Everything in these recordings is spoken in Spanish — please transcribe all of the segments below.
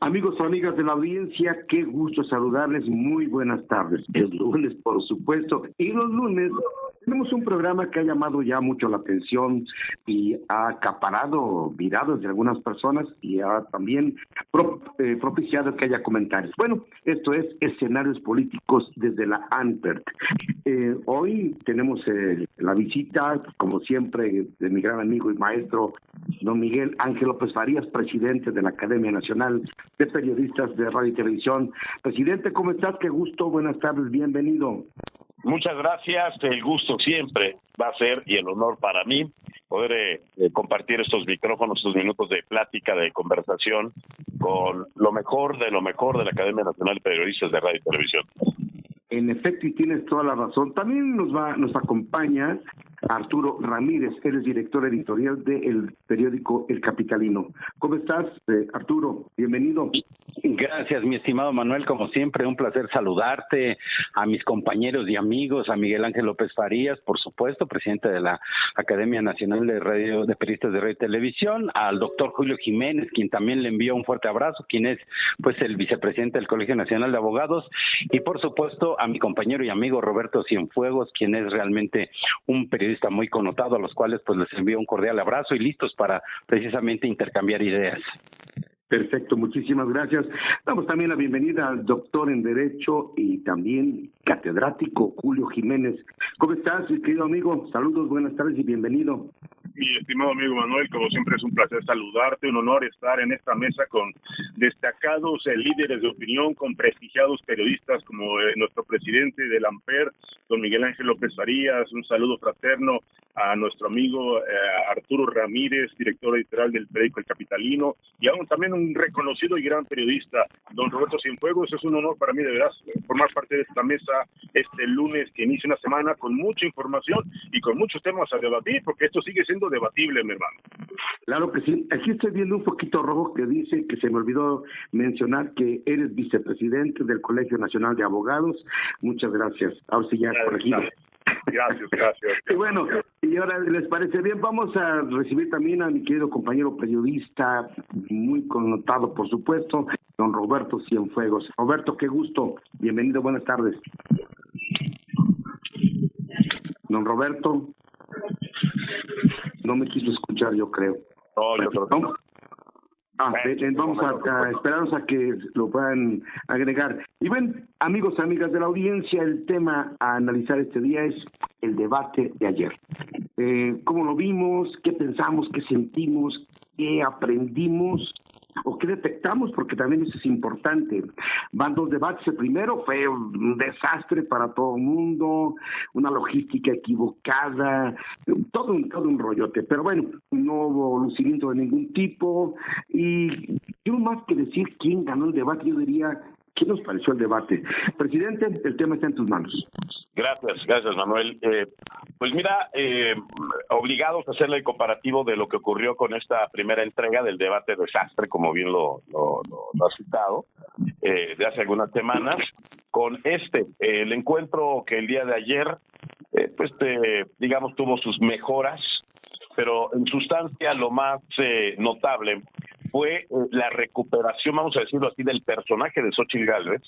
Amigos o amigas de la audiencia, qué gusto saludarles, muy buenas tardes. Es lunes, por supuesto, y los lunes tenemos un programa que ha llamado ya mucho la atención y ha acaparado miradas de algunas personas y ha también propiciado que haya comentarios. Bueno, esto es Escenarios Políticos desde la ANPER. Hoy tenemos la visita, como siempre, de mi gran amigo y maestro, don Miguel Ángel López Farías, presidente de la Academia Nacional de Periodistas de Radio y Televisión. Presidente, ¿cómo estás? Qué gusto, buenas tardes, bienvenido. Muchas gracias, el gusto siempre va a ser y el honor para mí poder compartir estos micrófonos, estos minutos de plática, de conversación con lo mejor de la Academia Nacional de Periodistas de Radio y Televisión. En efecto, y tienes toda la razón. También nos acompaña Arturo Ramírez, él es director editorial del periódico El Capitalino. ¿Cómo estás, Arturo? Bienvenido. Gracias, mi estimado Manuel, como siempre, un placer saludarte, a mis compañeros y amigos, a Miguel Ángel López Farías, por supuesto, presidente de la Academia Nacional de Periodistas de Radio y Televisión, al doctor Julio Jiménez, quien también le envió un fuerte abrazo, quien es pues el vicepresidente del Colegio Nacional de Abogados, y por supuesto a mi compañero y amigo Roberto Cienfuegos, quien es realmente un periodista muy connotado, a los cuales pues les envío un cordial abrazo y listos para precisamente intercambiar ideas. Perfecto, muchísimas gracias. Damos también la bienvenida al doctor en Derecho y también catedrático Julio Jiménez. ¿Cómo estás, mi querido amigo? Saludos, buenas tardes y bienvenido. Mi estimado amigo Manuel, como siempre es un placer saludarte, un honor estar en esta mesa con destacados líderes de opinión, con prestigiados periodistas como nuestro presidente del AMPER, don Miguel Ángel López Farías, un saludo fraterno a nuestro amigo Arturo Ramírez, director editorial del periódico El Capitalino, y aún también un reconocido y gran periodista, don Roberto Cienfuegos. Es un honor para mí de verdad formar parte de esta mesa este lunes que inicia una semana con mucha información y con muchos temas a debatir, porque esto sigue siendo debatible, mi hermano. Claro que sí. Aquí estoy viendo un poquito rojo que dice que se me olvidó mencionar que eres vicepresidente del Colegio Nacional de Abogados. Muchas gracias. Ahora sí ya corregido. Gracias. Y bueno, y ahora, ¿les parece bien? Vamos a recibir también a mi querido compañero periodista, muy connotado, por supuesto, don Roberto Cienfuegos. Roberto, qué gusto. Bienvenido, buenas tardes. Don Roberto. No me quiso escuchar, yo creo. No, yo creo que no. Vamos a esperarnos a que lo puedan agregar. Y bueno, amigos, amigas de la audiencia, el tema a analizar este día es el debate de ayer. ¿Cómo lo vimos? ¿Qué pensamos? ¿Qué sentimos? ¿Qué aprendimos? ¿O qué detectamos? Porque también eso es importante. Van dos debates. El primero fue un desastre para todo el mundo, una logística equivocada, todo un rollote. Pero bueno, no hubo lucimiento de ningún tipo. Y yo más que decir quién ganó el debate, yo diría, ¿qué nos pareció el debate? Presidente, el tema está en tus manos. Gracias, Manuel. Pues mira, obligados a hacerle el comparativo de lo que ocurrió con esta primera entrega del debate desastre, como bien lo has citado, de hace algunas semanas, con el encuentro que el día de ayer, digamos, tuvo sus mejoras, pero en sustancia lo más notable fue la recuperación, vamos a decirlo así, del personaje de Xóchitl Gálvez,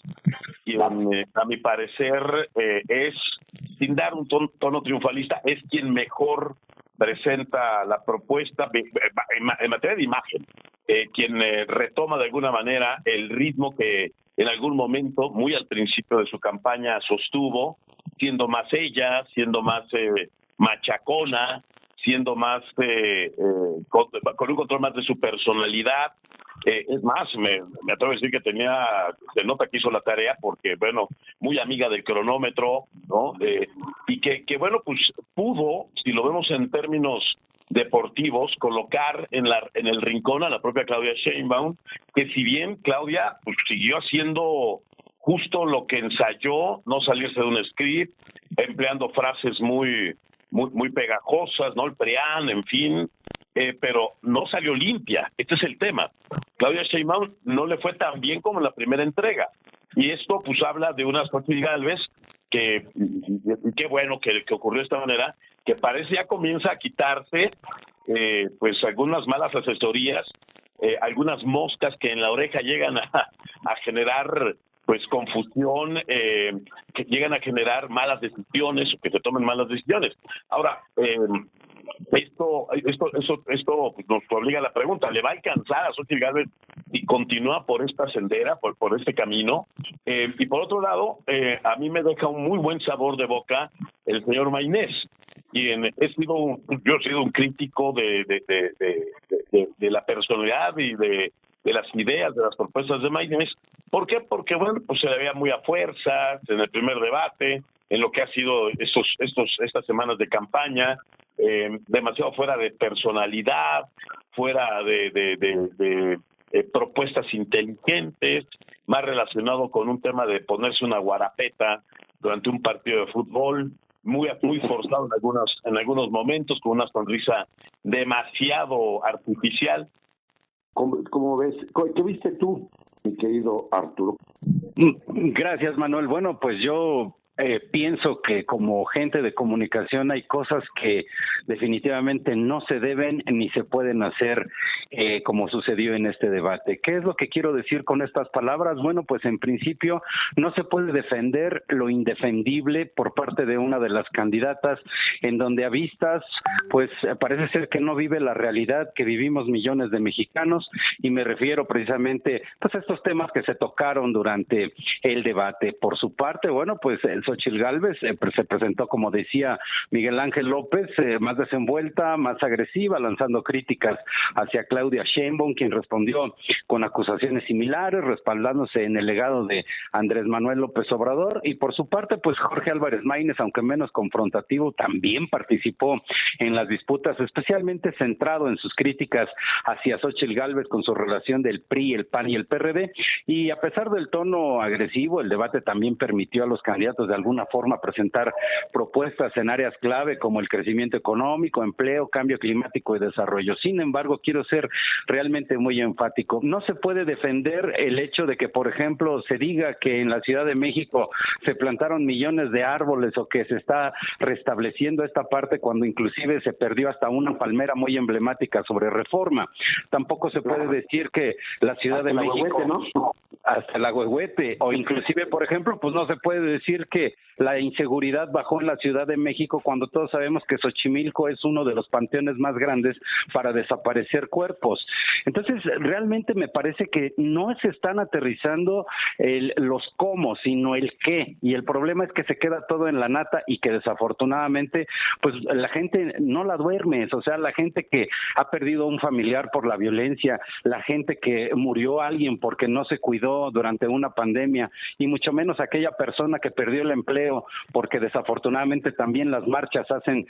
quien a mi parecer es, sin dar un tono triunfalista, es quien mejor presenta la propuesta en materia de imagen, quien retoma de alguna manera el ritmo que en algún momento, muy al principio de su campaña, sostuvo, siendo más ella, siendo más machacona, siendo más con un control más de su personalidad. Es más, me atrevo a decir que se nota que hizo la tarea porque, bueno, muy amiga del cronómetro, ¿no? Y que bueno, pues pudo, si lo vemos en términos deportivos, colocar en el rincón a la propia Claudia Sheinbaum, que si bien Claudia pues siguió haciendo justo lo que ensayó, no salirse de un script, empleando frases muy pegajosas, ¿no? El PRIAN, en fin, pero no salió limpia. Este es el tema. Claudia Sheinbaum no le fue tan bien como en la primera entrega. Y esto, pues, habla de una Xóchitl Gálvez que, qué bueno que ocurrió de esta manera, que parece ya comienza a quitarse, pues, algunas malas asesorías algunas moscas que en la oreja llegan a generar pues confusión, que llegan a generar malas decisiones o que se tomen malas decisiones. Ahora, esto pues, nos obliga a la pregunta: ¿le va a alcanzar a Xóchitl Gálvez si continúa por esta sendera, por este camino? Y por otro lado, a mí me deja un muy buen sabor de boca el señor Maynés, quien yo he sido un crítico de la personalidad y de las ideas, de las propuestas de Maynés. ¿Por qué? Porque, bueno, pues se le veía muy a fuerzas en el primer debate, en lo que ha sido estas semanas de campaña, demasiado fuera de personalidad, fuera de propuestas inteligentes, más relacionado con un tema de ponerse una guarapeta durante un partido de fútbol, muy forzado en algunos momentos, con una sonrisa demasiado artificial. ¿Cómo ves? ¿Qué viste tú, mi querido Arturo? Gracias, Manuel. Bueno, pues yo pienso que como gente de comunicación hay cosas que definitivamente no se deben ni se pueden hacer como sucedió en este debate. ¿Qué es lo que quiero decir con estas palabras? Bueno, pues en principio no se puede defender lo indefendible por parte de una de las candidatas, en donde a vistas pues parece ser que no vive la realidad que vivimos millones de mexicanos, y me refiero precisamente pues a estos temas que se tocaron durante el debate. Por su parte, bueno, pues Xóchitl Gálvez se presentó, como decía Miguel Ángel López, más desenvuelta, más agresiva, lanzando críticas hacia Claudia Sheinbaum, quien respondió con acusaciones similares, respaldándose en el legado de Andrés Manuel López Obrador. Y por su parte, pues Jorge Álvarez Maínez, aunque menos confrontativo, también participó en las disputas, especialmente centrado en sus críticas hacia Xóchitl Gálvez con su relación del PRI, el PAN y el PRD. Y a pesar del tono agresivo, el debate también permitió a los candidatos de alguna forma presentar propuestas en áreas clave como el crecimiento económico, empleo, cambio climático y desarrollo. Sin embargo, quiero ser realmente muy enfático. No se puede defender el hecho de que, por ejemplo, se diga que en la Ciudad de México se plantaron millones de árboles o que se está restableciendo esta parte cuando inclusive se perdió hasta una palmera muy emblemática sobre Reforma. Tampoco se puede decir que la Ciudad de México, ¿no? Hasta el Agüehuete, o inclusive, por ejemplo, pues no se puede decir que la inseguridad bajó en la Ciudad de México cuando todos sabemos que Xochimilco es uno de los panteones más grandes para desaparecer cuerpos. Entonces, realmente me parece que no se están aterrizando los cómo, sino el qué, y el problema es que se queda todo en la nata y que desafortunadamente, pues la gente no la duerme, o sea, la gente que ha perdido un familiar por la violencia, la gente que murió alguien porque no se cuidó durante una pandemia, y mucho menos aquella persona que perdió el empleo porque desafortunadamente también las marchas hacen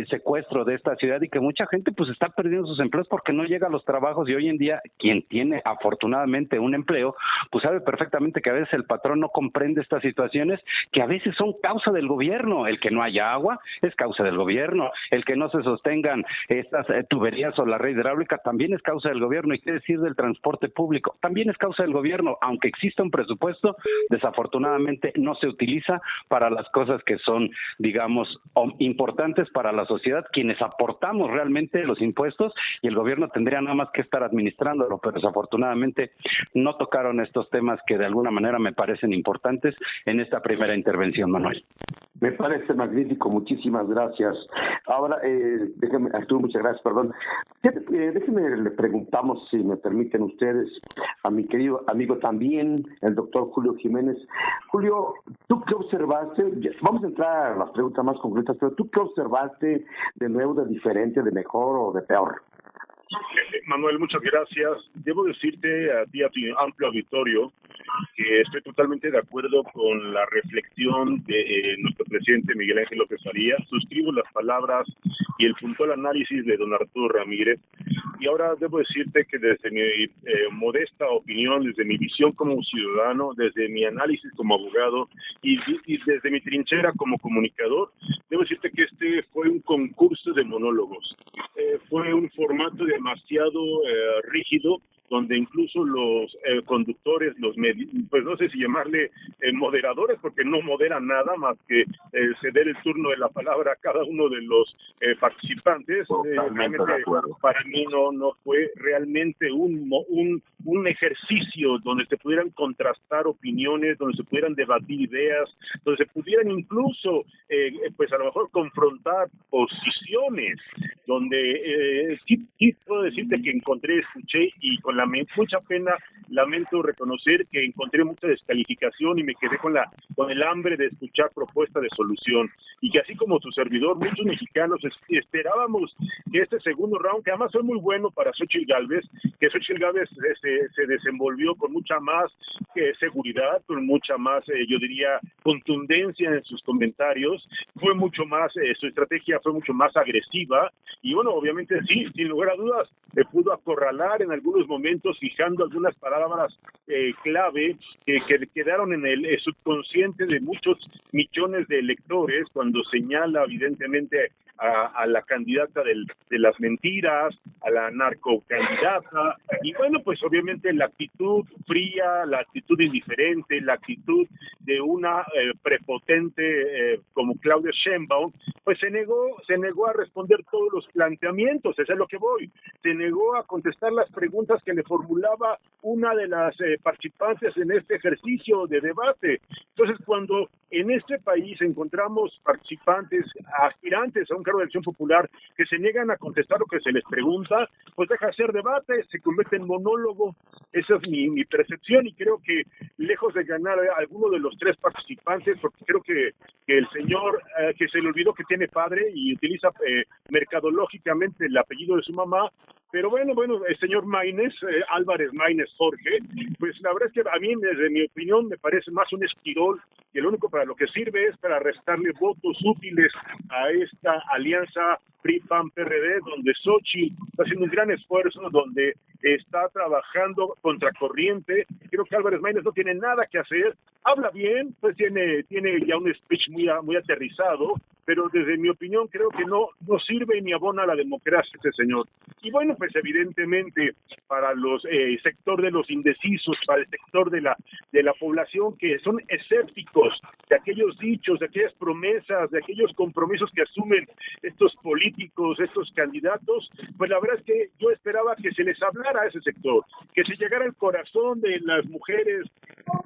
secuestro de esta ciudad, y que mucha gente pues está perdiendo sus empleos porque no llega a los trabajos. Y hoy en día quien tiene afortunadamente un empleo pues sabe perfectamente que a veces el patrón no comprende estas situaciones que a veces son causa del gobierno. El que no haya agua es causa del gobierno, el que no se sostengan estas tuberías o la red hidráulica también es causa del gobierno, y qué decir del transporte público, también es causa del gobierno. Aunque exista un presupuesto, desafortunadamente no se utiliza para las cosas que son, digamos, importantes para la sociedad, quienes aportamos realmente los impuestos, y el gobierno tendría nada más que estar administrándolo, pero desafortunadamente no tocaron estos temas que de alguna manera me parecen importantes en esta primera intervención, Manuel. Me parece magnífico, muchísimas gracias. Ahora, déjeme, Arturo, muchas gracias, perdón. Déjenme, le preguntamos, si me permiten ustedes, a mi querido amigo también, el doctor Julio Jiménez. Julio, ¿tú qué observaste? Vamos a entrar a las preguntas más concretas, pero ¿tú qué observaste de nuevo, de diferente, de mejor o de peor? Manuel, muchas gracias. Debo decirte a ti, a tu amplio auditorio, que estoy totalmente de acuerdo con la reflexión de nuestro presidente Miguel Ángel López Farías. Suscribo las palabras y el puntual análisis de don Arturo Ramírez. Y ahora debo decirte que desde mi modesta opinión, desde mi visión como ciudadano, desde mi análisis como abogado y desde mi trinchera como comunicador, debo decirte que este fue un concurso de monólogos. Fue un formato demasiado rígido, donde incluso los conductores, pues no sé si llamarle moderadores, porque no moderan nada más que ceder el turno de la palabra a cada uno de los participantes. Totalmente de acuerdo. Para mí no fue realmente un ejercicio donde se pudieran contrastar opiniones, donde se pudieran debatir ideas, donde se pudieran incluso pues a lo mejor confrontar posiciones, donde sí puedo decirte que escuché y con mucha pena lamento reconocer que encontré mucha descalificación y me quedé con el hambre de escuchar propuestas de solución, y que así como tu servidor, muchos mexicanos esperábamos que este segundo round, que además fue muy bueno para Xochitl Gálvez, que Xochitl Gálvez se desenvolvió con mucha más seguridad, con mucha más, yo diría, contundencia en sus comentarios, fue mucho más, su estrategia fue mucho más agresiva, y bueno, obviamente sí, sin lugar a dudas, pudo acorralar en algunos momentos, fijando algunas palabras clave que quedaron en el subconsciente de muchos millones de electores, cuando señala evidentemente a la candidata de las mentiras, a la narcocandidata, y bueno, pues obviamente la actitud fría, la actitud indiferente, la actitud de una prepotente como Claudia Sheinbaum, pues se negó a responder todos los planteamientos, eso es lo que voy, se negó a contestar las preguntas que le formulaba una de las participantes en este ejercicio de debate. Entonces, cuando en este país encontramos participantes, aspirantes a un cargo de elección popular, que se niegan a contestar lo que se les pregunta, pues deja de ser debate, se convierte en monólogo. Esa es mi percepción, y creo que lejos de ganar a alguno de los tres participantes, porque creo que el señor, que se le olvidó que tiene padre y utiliza mercadológicamente el apellido de su mamá, pero bueno, el señor Maínez, Álvarez Maínez Jorge, pues la verdad es que a mí, desde mi opinión, me parece más un esquirol, que lo único para lo que sirve es para restarle votos útiles a esta alianza PRI-PAN-PRD, donde Xochitl está haciendo un gran esfuerzo, donde está trabajando contracorriente. Creo que Álvarez Maínez no tiene nada que hacer, habla bien, pues tiene ya un speech muy aterrizado, pero desde mi opinión creo que no sirve ni abona a la democracia este señor. Y bueno, pues evidentemente para los sector de los indecisos, para el sector de la población que son escépticos de aquellos dichos, de aquellas promesas, de aquellos compromisos que asumen estos políticos, estos candidatos, pues la verdad es que yo esperaba que se les hablara a ese sector, que se llegara al corazón de las mujeres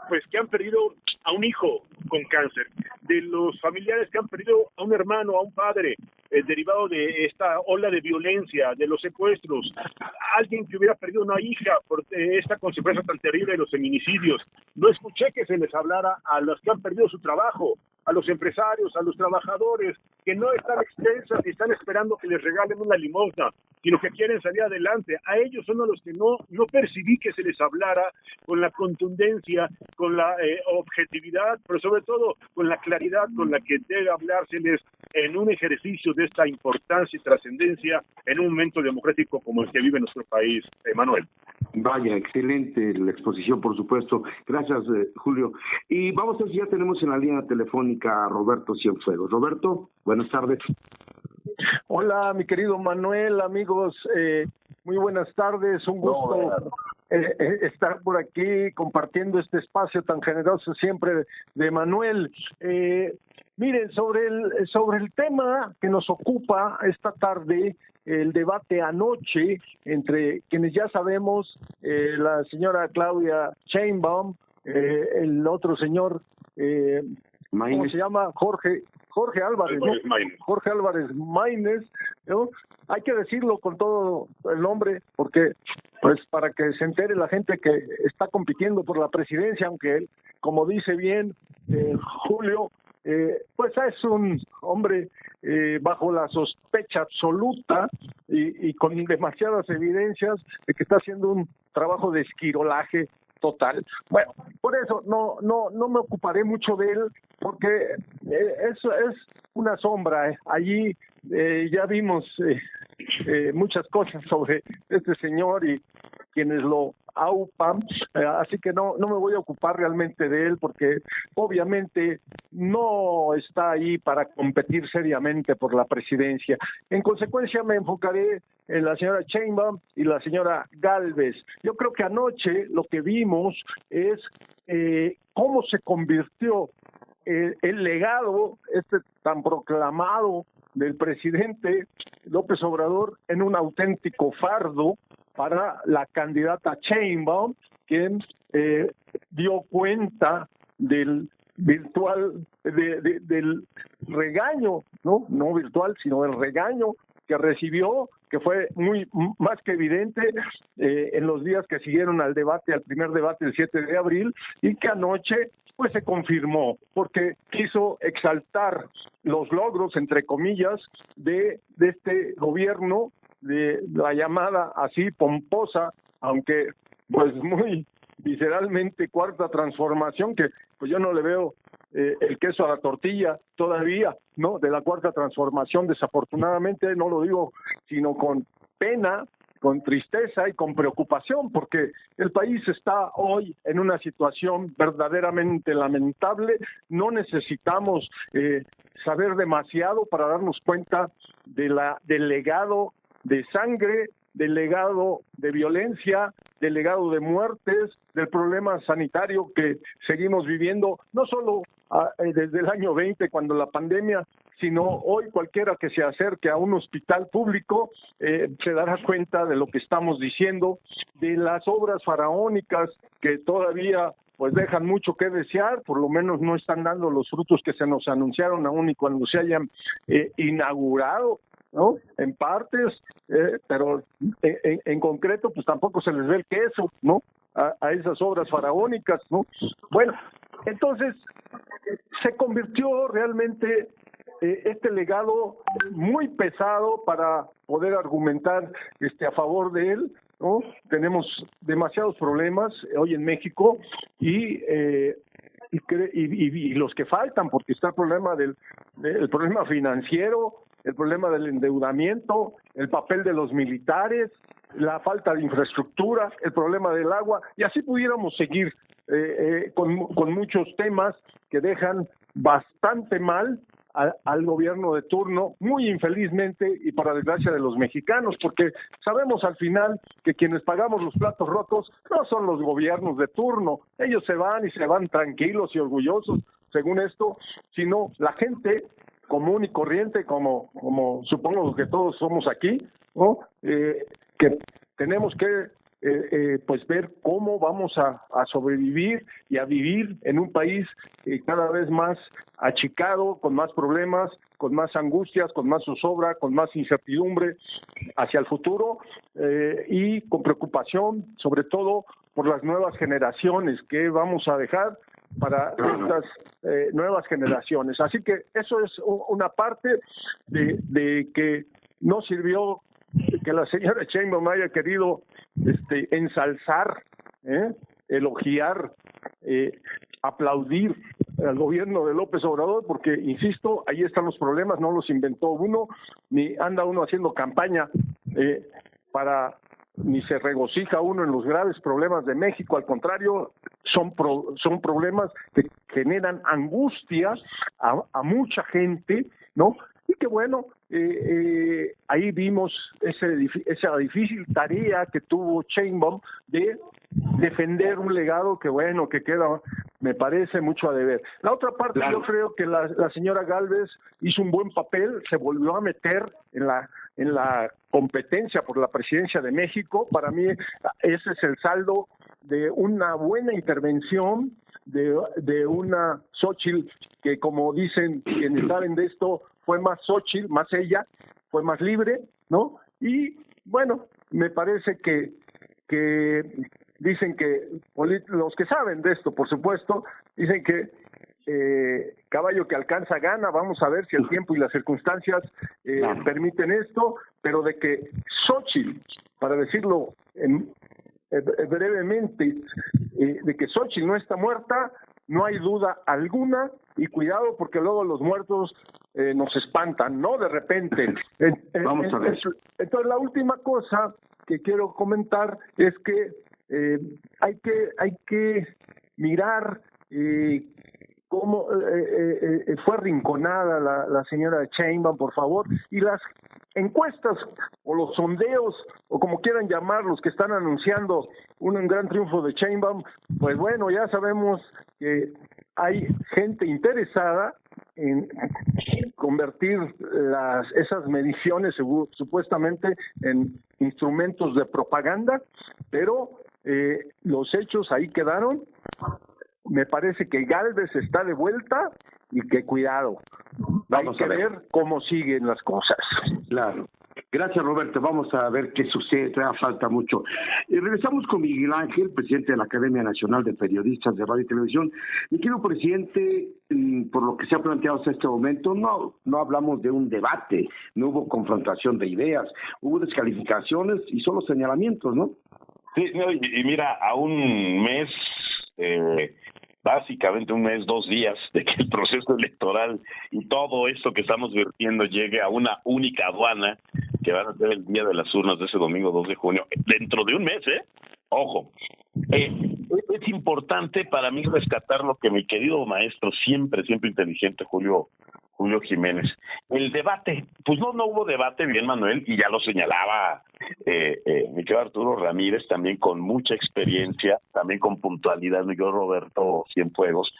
pues que han perdido a un hijo con cáncer, de los familiares que han perdido a un hermano, a un padre, derivado de esta ola de violencia, de los secuestros, alguien que hubiera perdido una hija por esta consecuencia tan terrible de los feminicidios. No escuché que se les hablara a los que han perdido su trabajo, a los empresarios, a los trabajadores, que no están extensas y están esperando que les regalen una limosna, sino que quieren salir adelante. A ellos son a los que no percibí que se les hablara con la contundencia, con la objetividad, pero sobre todo con la claridad con la que debe hablárseles en un ejercicio de esta importancia y trascendencia en un momento democrático como el que vive nuestro país. Manuel. Vaya, excelente la exposición, por supuesto. Gracias, Julio. Y vamos a ver si ya tenemos en la línea telefónica a Roberto Cienfuegos. Roberto, buenas tardes. Hola, mi querido Manuel, amigos, muy buenas tardes, un gusto estar por aquí compartiendo este espacio tan generoso siempre de Manuel. Miren, sobre el tema que nos ocupa esta tarde, el debate anoche entre quienes ya sabemos, la señora Claudia Sheinbaum, el otro señor, ¿cómo se llama? Jorge Álvarez, ¿no? Jorge Álvarez Maínez, ¿no? Hay que decirlo con todo el nombre, porque pues para que se entere la gente que está compitiendo por la presidencia, aunque él, como dice bien Julio, pues es un hombre bajo la sospecha absoluta y con demasiadas evidencias de que está haciendo un trabajo de esquirolaje total. Bueno, por eso no me ocuparé mucho de él, porque eso es una sombra. Allí ya vimos muchas cosas sobre este señor y quienes lo AUPA, así que no me voy a ocupar realmente de él porque obviamente no está ahí para competir seriamente por la presidencia. En consecuencia me enfocaré en la señora Sheinbaum y la señora Gálvez. Yo creo que anoche lo que vimos es cómo se convirtió el legado tan proclamado del presidente López Obrador en un auténtico fardo para la candidata Sheinbaum, quien dio cuenta del regaño, no virtual, sino del regaño que recibió, que fue más que evidente en los días que siguieron al primer debate el 7 de abril, y que anoche pues se confirmó, porque quiso exaltar los logros, entre comillas, de este gobierno, de la llamada así pomposa, aunque pues muy visceralmente cuarta transformación, que pues yo no le veo el queso a la tortilla todavía, ¿no? De la cuarta transformación, desafortunadamente, no lo digo sino con pena, con tristeza y con preocupación, porque el país está hoy en una situación verdaderamente lamentable. No necesitamos saber demasiado para darnos cuenta del legado de sangre, del legado de violencia, del legado de muertes, del problema sanitario que seguimos viviendo, no solo desde el año 20, cuando la pandemia, sino hoy cualquiera que se acerque a un hospital público se dará cuenta de lo que estamos diciendo, de las obras faraónicas que todavía pues dejan mucho que desear, por lo menos no están dando los frutos que se nos anunciaron aún y cuando se hayan inaugurado, ¿no? En partes, pero en concreto pues tampoco se les ve el queso, ¿no? A esas obras faraónicas, ¿no? Bueno, entonces se convirtió realmente este legado muy pesado para poder argumentar a favor de él, ¿no? Tenemos demasiados problemas hoy en México y los que faltan, porque está el problema el problema financiero, el problema del endeudamiento, el papel de los militares, la falta de infraestructura, el problema del agua, y así pudiéramos seguir con muchos temas que dejan bastante mal al gobierno de turno, muy infelizmente y para desgracia de los mexicanos, porque sabemos al final que quienes pagamos los platos rotos no son los gobiernos de turno, ellos se van y se van tranquilos y orgullosos, según esto, sino la gente común y corriente, como supongo que todos somos aquí, ¿no? Que tenemos que pues ver cómo vamos a sobrevivir y a vivir en un país cada vez más achicado, con más problemas, con más angustias, con más zozobra, con más incertidumbre hacia el futuro y con preocupación, sobre todo por las nuevas generaciones que vamos a dejar para estas nuevas generaciones. Así que eso es una parte de que no sirvió que la señora Sheinbaum haya querido ensalzar, elogiar, aplaudir al gobierno de López Obrador, porque, insisto, ahí están los problemas, no los inventó uno, ni anda uno haciendo campaña ni se regocija uno en los graves problemas de México, al contrario, son problemas que generan angustia a mucha gente, ¿no? Y que bueno, ahí vimos esa difícil tarea que tuvo Sheinbaum de defender un legado que bueno, que queda, me parece, mucho a deber. La otra parte, claro. Yo creo que la señora Gálvez hizo un buen papel, se volvió a meter en la competencia por la presidencia de México. Para mí ese es el saldo de una buena intervención de una Xóchitl que, como dicen quienes saben de esto, fue más Xóchitl, más ella, fue más libre, ¿no? Y bueno, me parece que dicen que los que saben de esto, por supuesto, dicen que caballo que alcanza gana. Vamos a ver si el tiempo y las circunstancias permiten esto, pero de que Xóchitl, para decirlo brevemente, de que Xóchitl no está muerta, no hay duda alguna, y cuidado porque luego los muertos nos espantan, ¿no? De repente. Vamos a ver. Entonces, la última cosa que quiero comentar es que hay que mirar cómo fue arrinconada la señora Sheinbaum, por favor, y las encuestas o los sondeos o como quieran llamarlos que están anunciando un gran triunfo de Sheinbaum, pues bueno, ya sabemos que hay gente interesada en convertir esas mediciones supuestamente en instrumentos de propaganda, pero los hechos ahí quedaron. Me parece que Gálvez está de vuelta y que cuidado, vamos a ver cómo siguen las cosas. Claro. Gracias, Roberto. Vamos a ver qué sucede. Falta mucho. Regresamos con Miguel Ángel, presidente de la Academia Nacional de Periodistas de Radio y Televisión. Mi querido presidente, por lo que se ha planteado hasta este momento, no hablamos de un debate, no hubo confrontación de ideas, hubo descalificaciones y solo señalamientos, ¿no? Sí, no, y mira, a un mes, básicamente un mes, 2 días de que el proceso electoral y todo esto que estamos vertiendo llegue a una única aduana, que van a ser el día de las urnas de ese domingo 2 de junio, dentro de un mes, ojo. Es importante para mí rescatar lo que mi querido maestro, siempre inteligente, Julio Jiménez. El debate, pues no hubo debate, bien, Manuel, y ya lo señalaba mi querido Arturo Ramírez, también con mucha experiencia, también con puntualidad, mi querido Roberto Cienfuegos.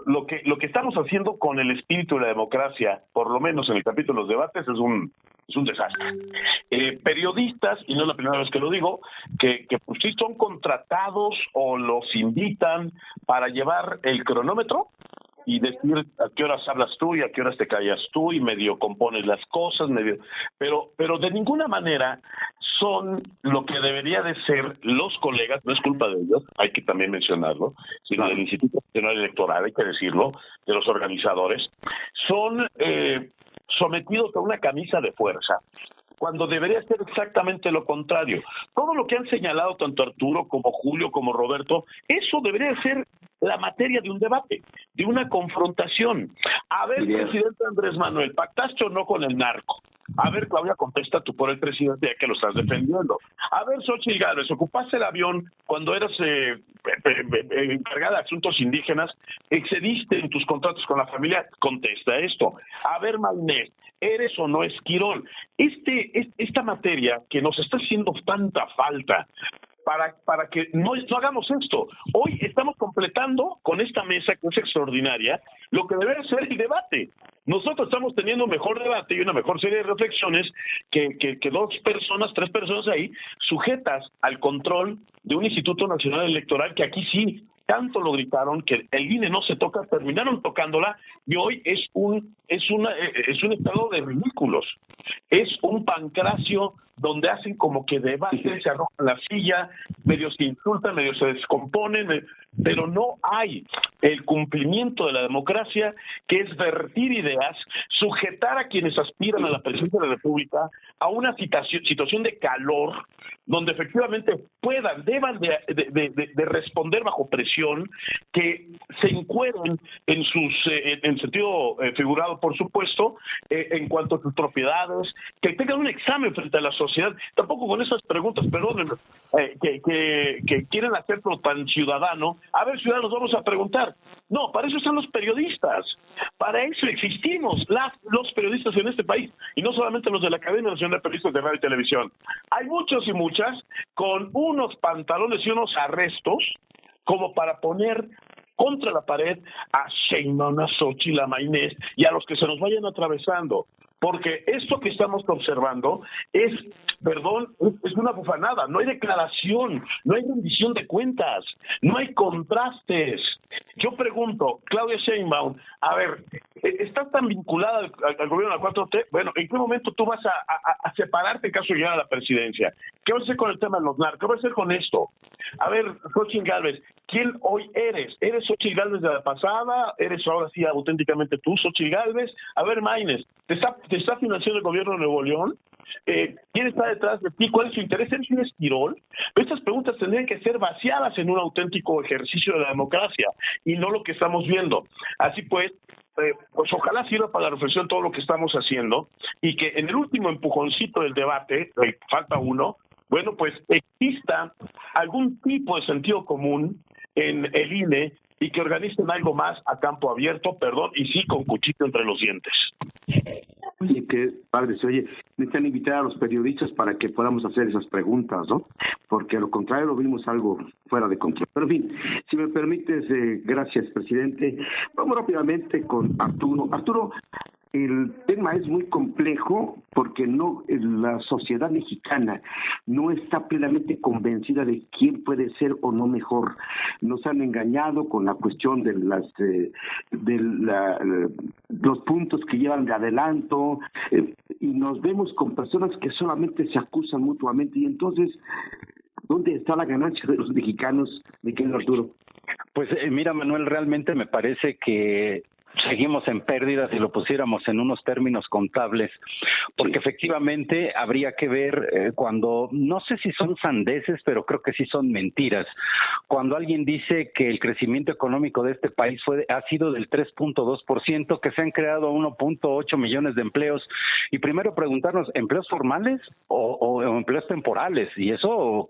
Lo que estamos haciendo con el espíritu de la democracia, por lo menos en el capítulo de los debates, es un desastre. Periodistas, y no es la primera vez que lo digo, que pues sí son contratados o los invitan para llevar el cronómetro y decir a qué horas hablas tú y a qué horas te callas tú y medio compones las cosas, pero de ninguna manera son lo que debería de ser los colegas, no es culpa de ellos, hay que también mencionarlo, sino del Instituto Nacional Electoral, hay que decirlo, de los organizadores, son sometidos a una camisa de fuerza, cuando debería ser exactamente lo contrario. Todo lo que han señalado tanto Arturo como Julio como Roberto, eso debería ser la materia de un debate, de una confrontación. A ver, presidente Andrés Manuel, ¿pactaste o no con el narco? A ver, Claudia, contesta tú por el presidente, ya que lo estás defendiendo. A ver, Xochitl Gálvez, ¿ocupaste el avión cuando eras encargada de asuntos indígenas? ¿Excediste en tus contratos con la familia? Contesta esto. A ver, Maynés, ¿eres o no Esquirol? Esta materia que nos está haciendo tanta falta para que no hagamos esto. Hoy estamos completando con esta mesa que es extraordinaria lo que debe ser el debate. Nosotros estamos teniendo un mejor debate y una mejor serie de reflexiones que 3 personas ahí sujetas al control de un Instituto Nacional Electoral que aquí sí tanto lo gritaron que el INE no se toca, terminaron tocándola y hoy es un estado de ridículos. Es un pancracio donde hacen como que debaten, se arrojan la silla, medio se insultan, medio se descomponen, pero no hay el cumplimiento de la democracia, que es vertir ideas, sujetar a quienes aspiran a la presidencia de la República a una situación de calor, donde efectivamente deban de responder bajo presión, que se encuentren en sentido figurado, por supuesto, en cuanto a sus propiedades, que tengan un examen frente a la sociedad, tampoco con esas preguntas, perdónenme, que quieren hacerlo tan ciudadano. A ver, ciudadanos, vamos a preguntar. No, para eso están los periodistas, para eso existimos los periodistas en este país, y no solamente los de la Academia Nacional de Periodistas de Radio y Televisión. Hay muchos y muchas con unos pantalones y unos arrestos como para poner contra la pared a Sheinbaum, a Xochitl, a Maynés y a los que se nos vayan atravesando. Porque esto que estamos observando es una bufanada. No hay declaración, no hay rendición de cuentas, no hay contrastes. Yo pregunto, Claudia Sheinbaum, a ver, ¿estás tan vinculada al gobierno de la 4T? Bueno, ¿en qué momento tú vas a separarte en caso de llegar a la presidencia? ¿Qué vas a hacer con el tema de los narcos? ¿Qué vas a hacer con esto? A ver, Xochitl Gálvez, ¿quién hoy eres? ¿Eres Xochitl Gálvez de la pasada? ¿Eres ahora sí auténticamente tú, Xochitl Gálvez? A ver, Maynés, ¿te está financiando el gobierno de Nuevo León? ¿Quién está detrás de ti? ¿Cuál es su interés? ¿Eres un Esquirol? Estas preguntas tendrían que ser vaciadas en un auténtico ejercicio de la democracia y no lo que estamos viendo. Así pues ojalá sirva para la reflexión todo lo que estamos haciendo y que en el último empujoncito del debate, falta uno, bueno, pues exista algún tipo de sentido común en el INE y que organicen algo más a campo abierto, y sí con cuchillo entre los dientes. Oye, qué padre se oye. Necesitan invitar a los periodistas para que podamos hacer esas preguntas, ¿no? Porque a lo contrario lo vimos algo fuera de control. Pero en fin, si me permites, gracias, presidente. Vamos rápidamente con Arturo. Arturo, el tema es muy complejo porque la sociedad mexicana no está plenamente convencida de quién puede ser o no mejor. Nos han engañado con la cuestión de los puntos que llevan de adelanto y nos vemos con personas que solamente se acusan mutuamente y entonces, ¿dónde está la ganancia de los mexicanos, mi querido Arturo? Pues mira, Manuel, realmente me parece que seguimos en pérdidas si lo pusiéramos en unos términos contables, porque efectivamente habría que ver cuando, no sé si son sandeces, pero creo que sí son mentiras, cuando alguien dice que el crecimiento económico de este país ha sido del 3.2%, que se han creado 1.8 millones de empleos, y primero preguntarnos, ¿empleos formales o empleos temporales? Y eso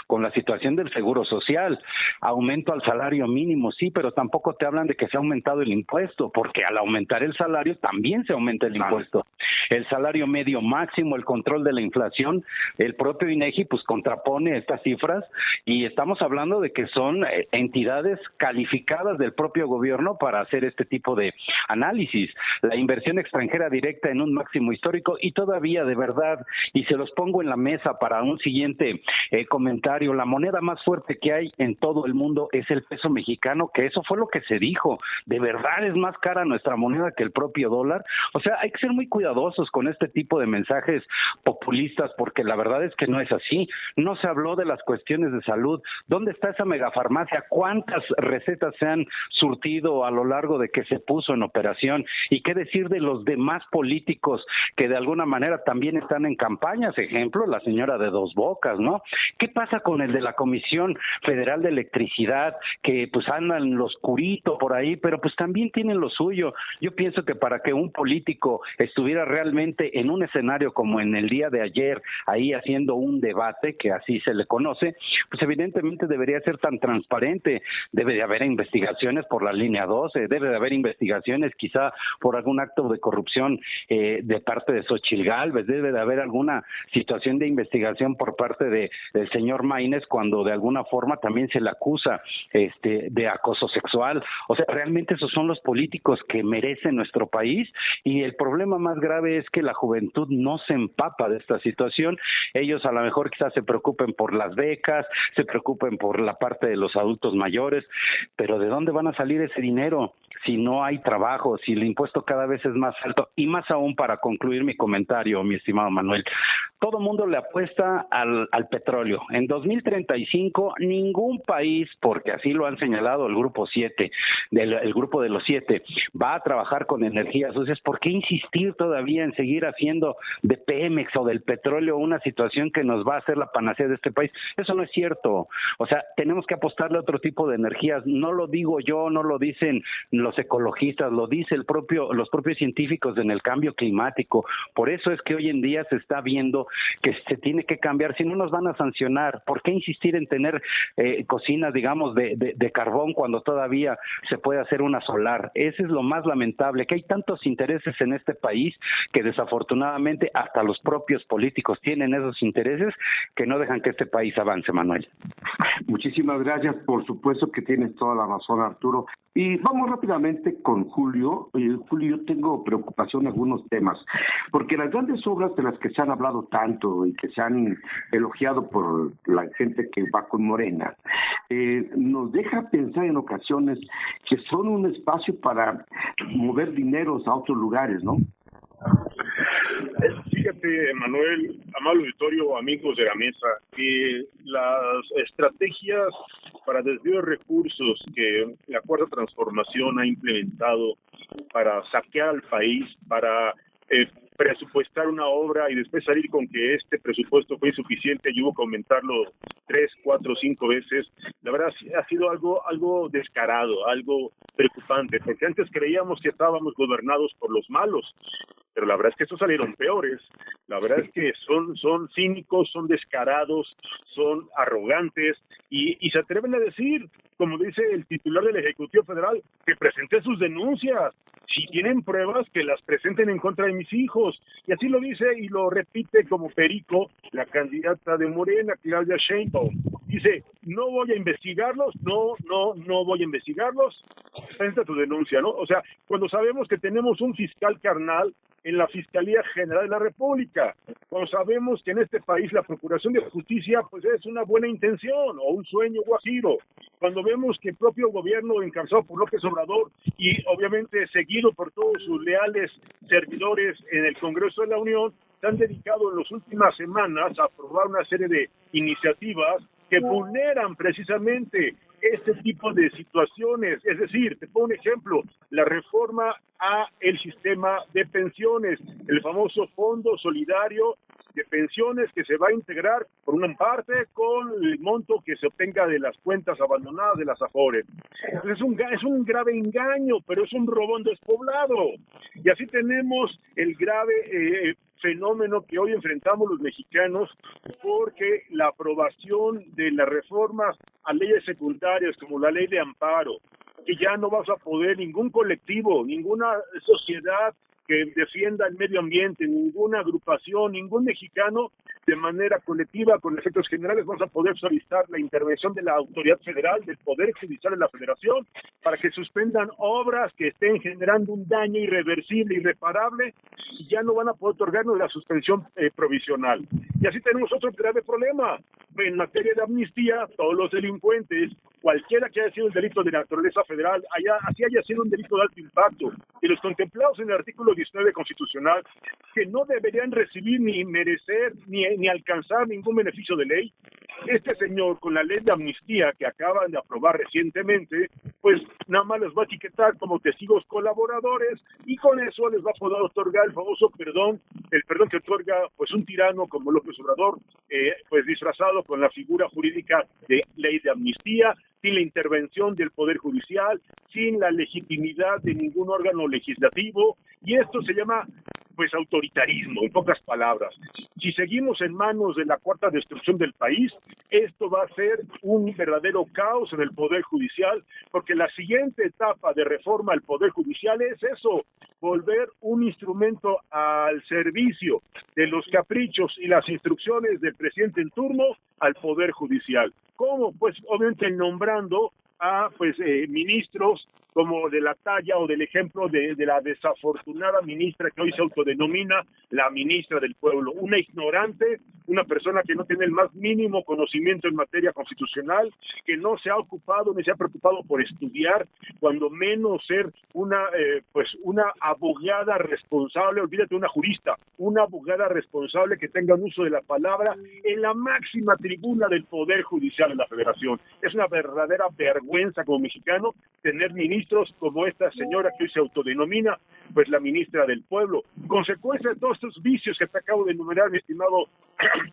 con la situación del seguro social, aumento al salario mínimo, sí, pero tampoco te hablan de que se ha aumentado el impuesto, porque al aumentar el salario también se aumenta el impuesto. El salario medio máximo, el control de la inflación, el propio INEGI pues contrapone estas cifras y estamos hablando de que son entidades calificadas del propio gobierno para hacer este tipo de análisis. La inversión extranjera directa en un máximo histórico y todavía de verdad, y se los pongo en la mesa para un siguiente comentario, la moneda más fuerte que hay en todo el mundo es el peso mexicano, que eso fue lo que se dijo. De verdad es más cara nuestra moneda que el propio dólar. O sea, hay que ser muy cuidadosos con este tipo de mensajes populistas porque la verdad es que no es así. No se habló de las cuestiones de salud. ¿Dónde está esa megafarmacia? ¿Cuántas recetas se han surtido a lo largo de que se puso en operación? ¿Y qué decir de los demás políticos que de alguna manera también están en campañas? Ejemplo, la señora de Dos Bocas, ¿no? ¿Qué pasa con el de la Comisión Federal de Electricidad que pues andan en lo oscurito por ahí, pero pues también tienen lo suyo? Yo pienso que para que un político estuviera realmente en un escenario como en el día de ayer, ahí haciendo un debate, que así se le conoce, pues evidentemente debería ser tan transparente. Debe de haber investigaciones por la línea 12, debe de haber investigaciones quizá por algún acto de corrupción de parte de Xochitl Gálvez, debe de haber alguna situación de investigación por parte del señor Maínez cuando de alguna forma también se le acusa de acoso sexual. O sea, realmente esos son los políticos que merece nuestro país y el problema más grave es que la juventud no se empapa de esta situación. Ellos a lo mejor quizás se preocupen por las becas, se preocupen por la parte de los adultos mayores, pero ¿de dónde van a salir ese dinero si no hay trabajo, si el impuesto cada vez es más alto? Y más aún, para concluir mi comentario, mi estimado Manuel, todo mundo le apuesta al petróleo. En 2035 ningún país, porque así lo han señalado el grupo 7, el grupo de los 7, va a trabajar con energías sucias. ¿Por qué insistir todavía en seguir haciendo de Pemex o del petróleo una situación que nos va a hacer la panacea de este país? Eso no es cierto. O sea, tenemos que apostarle a otro tipo de energías. No lo digo yo, no lo dicen los ecologistas, lo dice los propios científicos en el cambio climático. Por eso es que hoy en día se está viendo que se tiene que cambiar, si no nos van a sancionar. ¿Por qué insistir en tener cocinas, digamos, de carbón cuando todavía se puede hacer una solar? Ese es lo más lamentable, que hay tantos intereses en este país que desafortunadamente hasta los propios políticos tienen esos intereses que no dejan que este país avance, Manuel. Muchísimas gracias, por supuesto que tienes toda la razón, Arturo. Y vamos rápidamente con Julio. Julio, yo tengo preocupación en algunos temas, porque las grandes obras de las que se han hablado tanto y que se han elogiado por la gente que va con Morena, nos deja pensar en ocasiones que son un espacio para mover dineros a otros lugares, ¿no? Fíjate, Manuel, amable auditorio, amigos de la mesa, que las estrategias para desvío de recursos que la Cuarta Transformación ha implementado para saquear al país, para presupuestar una obra y después salir con que este presupuesto fue insuficiente y hubo que aumentarlo 3, 4, 5 veces, la verdad ha sido algo descarado, algo preocupante, porque antes creíamos que estábamos gobernados por los malos, pero la verdad es que estos salieron peores. La verdad es que son cínicos, son descarados, son arrogantes y se atreven a decir, como dice el titular del Ejecutivo Federal, que presente sus denuncias. Si tienen pruebas, que las presenten en contra de mis hijos. Y así lo dice y lo repite como perico la candidata de Morena, Claudia Sheinbaum. Dice, no voy a investigarlos, no voy a investigarlos, presenta tu denuncia, ¿no? O sea, cuando sabemos que tenemos un fiscal carnal en la Fiscalía General de la República, cuando sabemos que en este país la Procuración de Justicia pues es una buena intención o un sueño guajiro, cuando vemos que el propio gobierno encabezado por López Obrador y obviamente seguido por todos sus leales servidores en el Congreso de la Unión, se han dedicado en las últimas semanas a aprobar una serie de iniciativas que vulneran precisamente este tipo de situaciones. Es decir, te pongo un ejemplo, la reforma a el sistema de pensiones, el famoso Fondo Solidario de Pensiones que se va a integrar por una parte con el monto que se obtenga de las cuentas abandonadas de las AFORE. Es un grave engaño, pero es un robón despoblado. Y así tenemos el grave fenómeno que hoy enfrentamos los mexicanos, porque la aprobación de las reformas a leyes secundarias como la ley de amparo, que ya no vas a poder ningún colectivo, ninguna sociedad que defienda el medio ambiente, ninguna agrupación, ningún mexicano de manera colectiva, con efectos generales, vamos a poder solicitar la intervención de la autoridad federal, del Poder Judicial de la Federación, para que suspendan obras que estén generando un daño irreversible, irreparable, y ya no van a poder otorgarnos la suspensión provisional. Y así tenemos otro grave problema. En materia de amnistía, todos los delincuentes, cualquiera que haya sido un delito de naturaleza federal, así haya sido un delito de alto impacto, y los contemplados en el artículo 19 constitucional, que no deberían recibir ni merecer ni alcanzar ningún beneficio de ley, este señor con la ley de amnistía que acaban de aprobar recientemente, pues nada más les va a etiquetar como testigos colaboradores y con eso les va a poder otorgar el famoso perdón, el perdón que otorga pues un tirano como López Obrador, pues disfrazado con la figura jurídica de ley de amnistía, sin la intervención del Poder Judicial, sin la legitimidad de ningún órgano legislativo, y esto se llama pues autoritarismo, en pocas palabras. Si seguimos en manos de la cuarta destrucción del país, esto va a ser un verdadero caos en el Poder Judicial, porque la siguiente etapa de reforma al Poder Judicial es eso, volver un instrumento al servicio de los caprichos y las instrucciones del presidente en turno al Poder Judicial. ¿Cómo? Pues obviamente nombrando a ministros como de la talla o del ejemplo de la desafortunada ministra que hoy se autodenomina la ministra del pueblo, una ignorante, una persona que no tiene el más mínimo conocimiento en materia constitucional, que no se ha ocupado ni se ha preocupado por estudiar, cuando menos ser una abogada responsable, olvídate, una jurista, una abogada responsable que tenga un uso de la palabra en la máxima tribuna del Poder Judicial de la Federación. Es una verdadera vergüenza como mexicano tener ministros como esta señora que hoy se autodenomina pues la ministra del pueblo. Consecuencia de todos estos vicios que te acabo de enumerar, mi estimado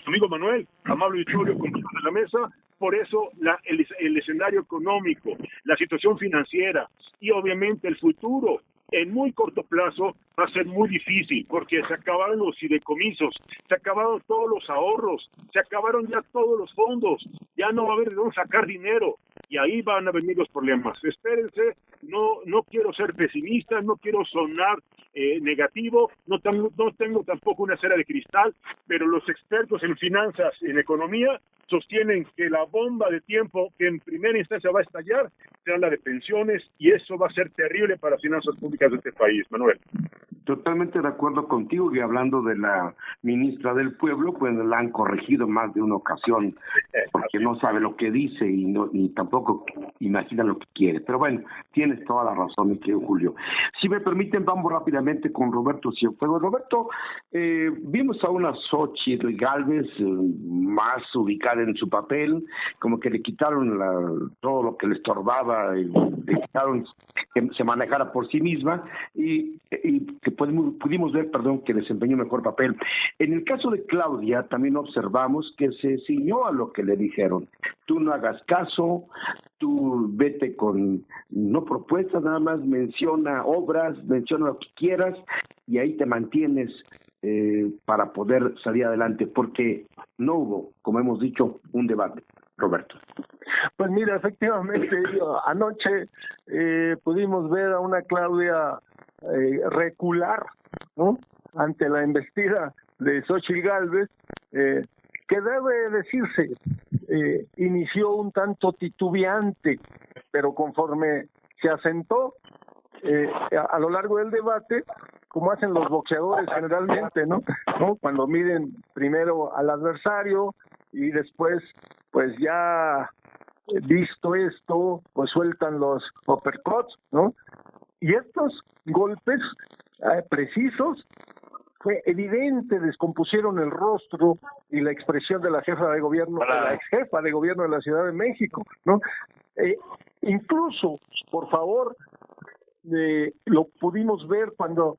amigo Manuel, amable auditorio, compañero de la mesa, por eso el escenario económico, la situación financiera y obviamente el futuro en muy corto plazo va a ser muy difícil, porque se acabaron los fideicomisos, se acabaron todos los ahorros, se acabaron ya todos los fondos, ya no va a haber de dónde sacar dinero, y ahí van a venir los problemas. Espérense, no quiero ser pesimista, no quiero sonar negativo, no tengo tampoco una cera de cristal, pero los expertos en finanzas, en economía, sostienen que la bomba de tiempo que en primera instancia va a estallar será la de pensiones, y eso va a ser terrible para las finanzas públicas de este país, Manuel. Totalmente de acuerdo contigo, y hablando de la ministra del pueblo, pues la han corregido más de una ocasión, porque no sabe lo que dice y ni tampoco imagina lo que quiere. Pero bueno, tienes toda la razón, mi querido Julio. Si me permiten, vamos rápidamente con Roberto Cienfuegos. Roberto, vimos a una Xóchitl Gálvez más ubicada en su papel, como que le quitaron todo lo que le estorbaba, le quitaron que se manejara por sí misma y que pudimos ver, que desempeñó mejor papel. En el caso de Claudia también observamos que se ciñó a lo que le dijeron. Tú no hagas caso, tú vete con no propuestas, nada más menciona obras, menciona lo que quieras y ahí te mantienes para poder salir adelante, porque no hubo, como hemos dicho, un debate. Roberto. Pues mira, efectivamente, anoche pudimos ver a una Claudia recular, ¿no?, ante la embestida de Xóchitl Gálvez, que debe decirse, inició un tanto titubeante, pero conforme se asentó a lo largo del debate, como hacen los boxeadores generalmente, ¿no? Cuando miden primero al adversario y después, pues ya visto esto, pues sueltan los uppercuts, ¿no? Y estos golpes precisos, fue evidente, descompusieron el rostro y la expresión de la jefa de gobierno, de la ex jefa de gobierno de la Ciudad de México, ¿no? Incluso, por favor, lo pudimos ver cuando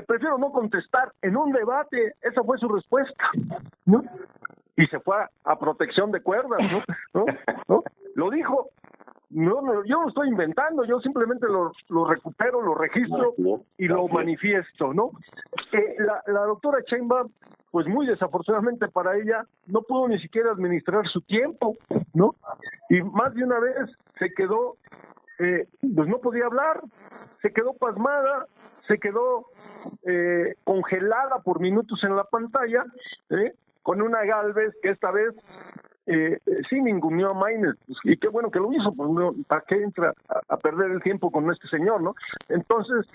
prefiero no contestar en un debate, esa fue su respuesta, ¿no? Y se fue a protección de cuerdas, ¿no? Lo dijo. No, yo no estoy inventando, yo simplemente lo recupero, lo registro y lo manifiesto, ¿no? La doctora Sheinbaum, pues muy desafortunadamente para ella, no pudo ni siquiera administrar su tiempo, ¿no? Y más de una vez se quedó, pues no podía hablar, se quedó pasmada, se quedó congelada por minutos en la pantalla, con una Gálvez que esta vez sí ninguneó a Maínez, y qué bueno que lo hizo, pues no, ¿para qué entra a perder el tiempo con este señor, no? Entonces,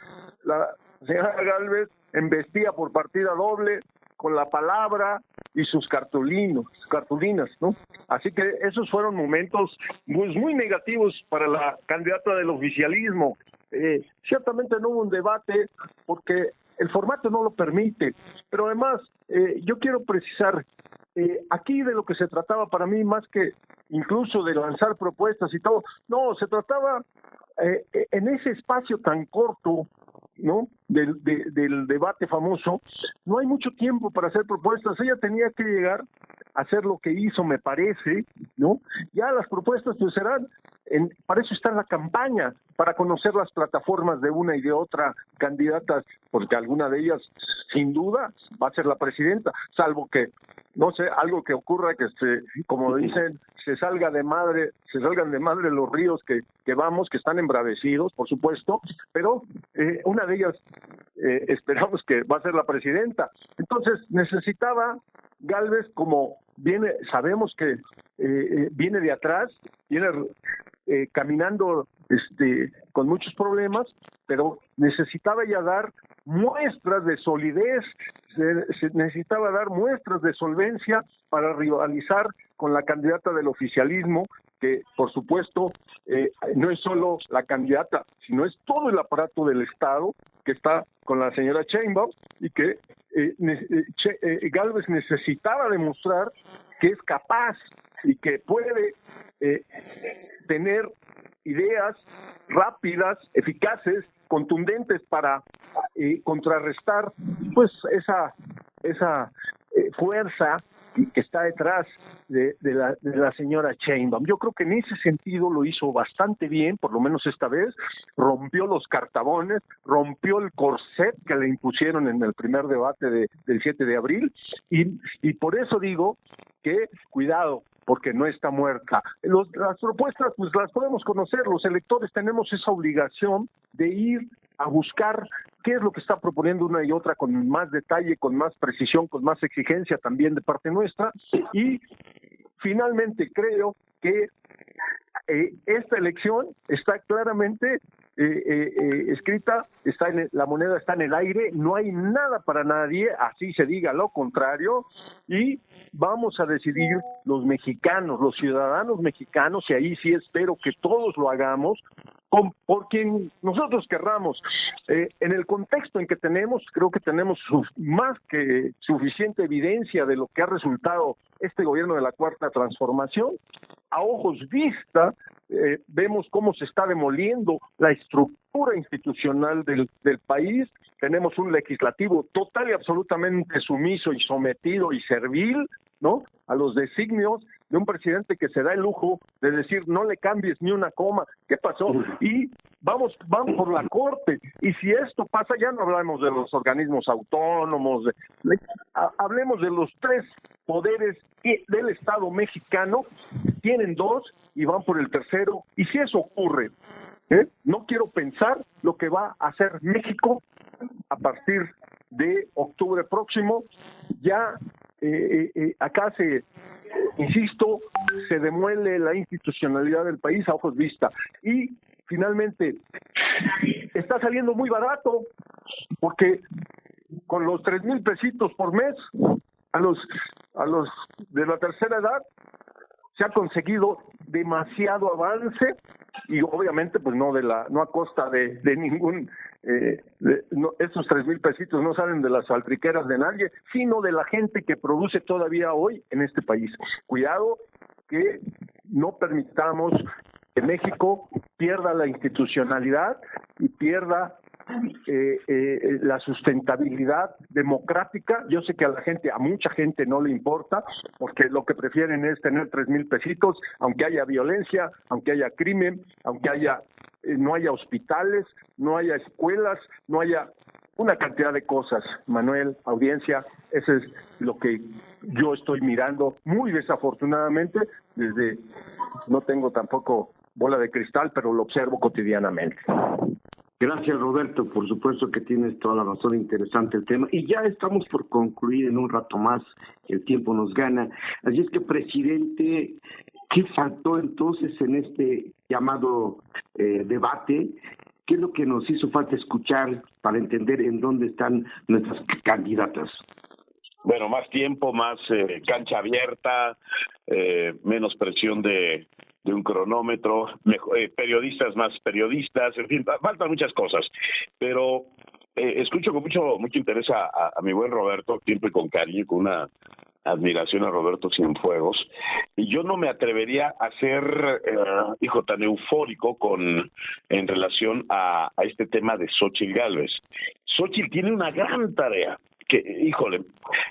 la señora Gálvez embestía por partida doble con la palabra y sus cartulinas, ¿no? Así que esos fueron momentos muy negativos para la candidata del oficialismo. Ciertamente no hubo un debate porque el formato no lo permite, pero además yo quiero precisar, aquí de lo que se trataba para mí, más que incluso de lanzar propuestas y todo, no, se trataba en ese espacio tan corto, ¿no?, del debate famoso, no hay mucho tiempo para hacer propuestas. Ella tenía que llegar a hacer lo que hizo, me parece, ¿no? Ya las propuestas pues serán, para eso está la campaña, para conocer las plataformas de una y de otra candidata, porque alguna de ellas, sin duda, va a ser la presidenta, salvo que, no sé, algo que ocurra que como dicen, se salgan de madre los ríos que vamos, que están embravecidos, por supuesto, pero una de ellas esperamos que va a ser la presidenta. Entonces necesitaba Gálvez, como sabemos que viene de atrás, viene caminando con muchos problemas, pero necesitaba ya dar muestras de solidez, se necesitaba dar muestras de solvencia para rivalizar con la candidata del oficialismo, que por supuesto no es solo la candidata, sino es todo el aparato del Estado que está con la señora Sheinbaum, y que Gálvez necesitaba demostrar que es capaz y que puede tener ideas rápidas, eficaces, contundentes para contrarrestar pues esa fuerza que está detrás de la señora Sheinbaum. Yo creo que en ese sentido lo hizo bastante bien, por lo menos esta vez, rompió los cartabones, rompió el corset que le impusieron en el primer debate del 7 de abril, y por eso digo que cuidado, porque no está muerta. Las propuestas pues las podemos conocer, los electores tenemos esa obligación de ir a buscar qué es lo que está proponiendo una y otra con más detalle, con más precisión, con más exigencia también de parte nuestra, y finalmente creo que esta elección está claramente escrita, la moneda está en el aire, no hay nada para nadie, así se diga lo contrario, y vamos a decidir los mexicanos, los ciudadanos mexicanos, y ahí sí espero que todos lo hagamos, por quien nosotros querramos. En el contexto en que tenemos, creo que tenemos más que suficiente evidencia de lo que ha resultado este gobierno de la Cuarta Transformación, a ojos vista, vemos cómo se está demoliendo la estructura institucional del país. Tenemos un legislativo total y absolutamente sumiso y sometido y servil, ¿no?, a los designios de un presidente que se da el lujo de decir no le cambies ni una coma. ¿Qué pasó? Y vamos por la Corte. Y si esto pasa, ya no hablamos de los organismos autónomos, hablemos de los 3 poderes del Estado mexicano. Tienen 2 y van por el tercero. Y si eso ocurre, no quiero pensar lo que va a hacer México a partir de octubre próximo. Ya acá insisto, se demuele la institucionalidad del país a ojos vista. Y finalmente, está saliendo muy barato, porque con los 3,000 pesitos por mes, a los de la tercera edad, se ha conseguido demasiado avance, y obviamente pues no a costa de ningún estos 3,000 pesitos no salen de las saltriqueras de nadie, sino de la gente que produce todavía hoy en este país. Cuidado que no permitamos que México pierda la institucionalidad y pierda la sustentabilidad democrática. Yo sé que a mucha gente no le importa, porque lo que prefieren es tener 3,000 pesitos, aunque haya violencia, aunque haya crimen, aunque no haya hospitales, no haya escuelas, no haya una cantidad de cosas. Manuel, audiencia, eso es lo que yo estoy mirando muy desafortunadamente no tengo tampoco bola de cristal, pero lo observo cotidianamente. Gracias, Roberto. Por supuesto que tienes toda la razón, interesante el tema. Y ya estamos por concluir en un rato más, el tiempo nos gana. Así es que, presidente, ¿qué faltó entonces en este llamado debate? ¿Qué es lo que nos hizo falta escuchar para entender en dónde están nuestras candidatas? Bueno, más tiempo, más cancha abierta, menos presión de un cronómetro, periodistas más periodistas, en fin, faltan muchas cosas. Pero escucho con mucho interés a mi buen Roberto, siempre con cariño, con una admiración a Roberto Cienfuegos, y yo no me atrevería a ser tan eufórico en relación a este tema de Xóchitl Gálvez. Xóchitl tiene una gran tarea,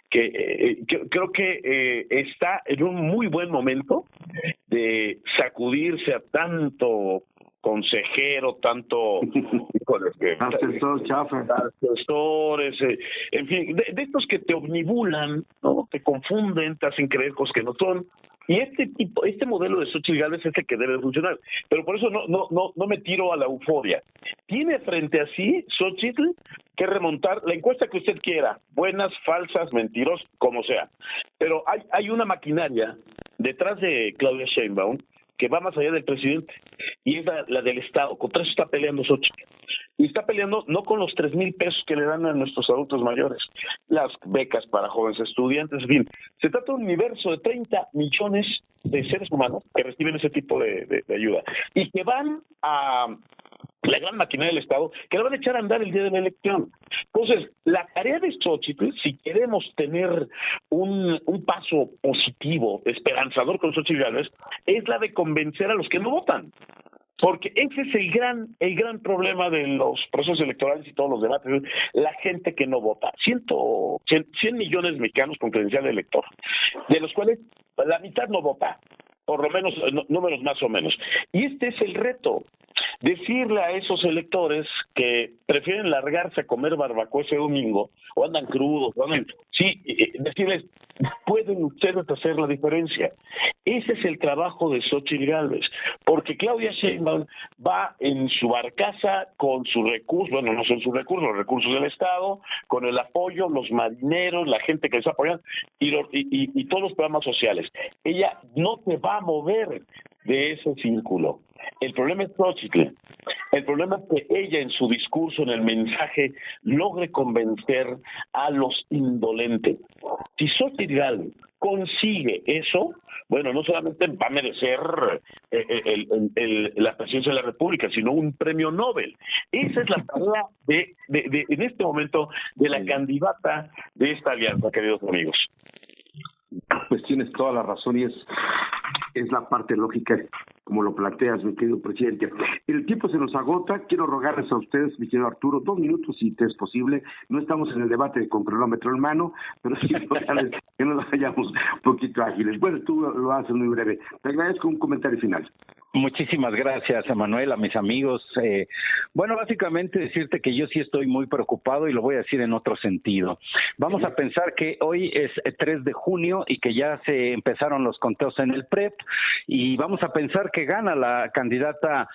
creo que está en un muy buen momento de sacudirse a tanto consejero, tanto asesores, en fin, de estos que te omnibulan, ¿no? Te confunden, te hacen creer cosas que no son. Y este modelo de Xóchitl Gálvez es el que debe funcionar. Pero por eso no me tiro a la euforia. Tiene frente a sí Xóchitl que remontar la encuesta que usted quiera, buenas, falsas, mentiros, como sea. Pero hay una maquinaria detrás de Claudia Sheinbaum que va más allá del presidente, y es la del Estado. Contra eso está peleando Xóchitl. Y está peleando no con los 3,000 pesos que le dan a nuestros adultos mayores, las becas para jóvenes estudiantes, en fin. Se trata de un universo de 30 millones de seres humanos que reciben ese tipo de ayuda y que van a la gran maquinaria del Estado, que la van a echar a andar el día de la elección. Entonces, la tarea de Xóchitl, si queremos tener un paso positivo, esperanzador con Xóchitl Gálvez, es la de convencer a los que no votan. Porque ese es el gran problema de los procesos electorales y todos los debates, la gente que no vota. 100 millones de mexicanos con credencial de elector, de los cuales la mitad no vota, por lo menos números más o menos. Y este es el reto, decirle a esos electores que prefieren largarse a comer barbacoa ese domingo, o andan crudos, decirles, pueden ustedes hacer la diferencia. Ese es el trabajo de Xóchitl Gálvez, porque Claudia Sheinbaum va en su barcaza con sus recursos, bueno, no son sus recursos, los recursos del Estado, con el apoyo, los marineros, la gente que les apoya y todos los programas sociales. Ella no se va a mover de ese círculo. El problema es Xóchitl. El problema es que ella en su discurso, en el mensaje, logre convencer a los indolentes. Si Xóchitl Gálvez consigue eso, bueno, no solamente va a merecer la presidencia de la República, sino un premio Nobel. Esa es la tarea en este momento de la candidata de esta alianza, queridos amigos. Pues tienes toda la razón y es la parte lógica, como lo planteas, mi querido presidente. El tiempo se nos agota. Quiero rogarles a ustedes, mi querido Arturo, 2 minutos si te es posible. No estamos en el debate con cronómetro en mano, pero sí que nos vayamos un poquito ágiles. Bueno, tú lo haces muy breve. Te agradezco un comentario final. Muchísimas gracias, Emanuel, a mis amigos. Bueno, básicamente decirte que yo sí estoy muy preocupado y lo voy a decir en otro sentido. Vamos a pensar que hoy es 3 de junio y que ya se empezaron los conteos en el PREP y vamos a pensar que gana la candidata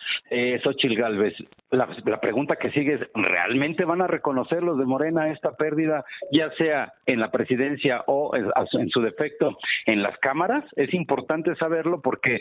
Xóchitl Gálvez. La pregunta que sigue es, ¿realmente van a reconocer los de Morena esta pérdida, ya sea en la presidencia o en su defecto en las cámaras? Es importante saberlo porque